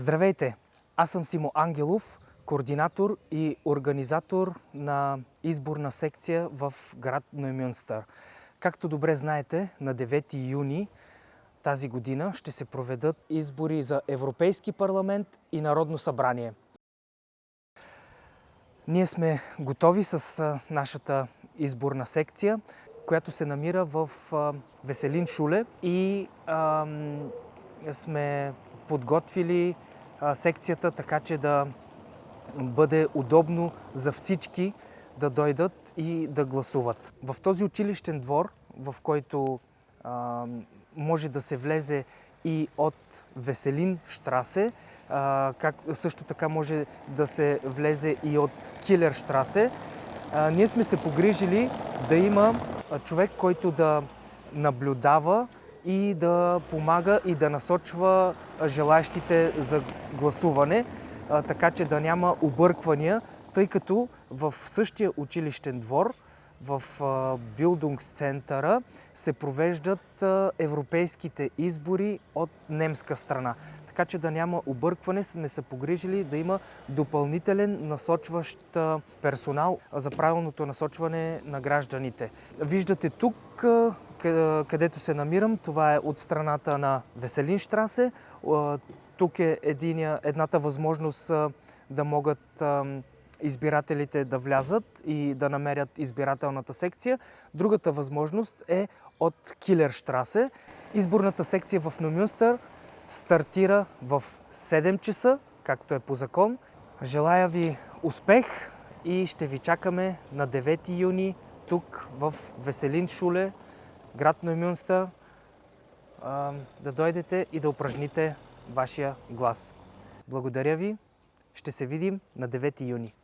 Здравейте! Аз съм Симо Ангелов, координатор и организатор на изборна секция в град Ноймюнстър. Както добре знаете, на 9 юни тази година ще се проведат избори за Европейски парламент и Народно събрание. Ние сме готови с нашата изборна секция, която се намира в Веселин Шуле и сме подготвили секцията така, че да бъде удобно за всички да дойдат и да гласуват. В този училищен двор, в който може да се влезе и от Веселин Штрасе, също така може да се влезе и от Килер Штрасе. Ние сме се погрижили да има човек, който да наблюдава и да помага и да насочва желаещите за гласуване, така че да няма обърквания, тъй като в същия училищен двор, в Билдунгсцентъра, се провеждат европейските избори от немска страна. Така че да няма объркване, сме се погрижили да има допълнителен насочващ персонал за правилното насочване на гражданите. Виждате тук, където се намирам, това е от страната на Веселин Штрасе. Тук е едната възможност да могат избирателите да влязат и да намерят избирателната секция. Другата възможност е от Килер Штрасе. Изборната секция в Ноймюнстър стартира в 7 часа, както е по закон. Желая ви успех и ще ви чакаме на 9 юни тук в Веселин Шуле, град Ноймюнстър, да дойдете и да упражните вашия глас. Благодаря ви. Ще се видим на 9 юни.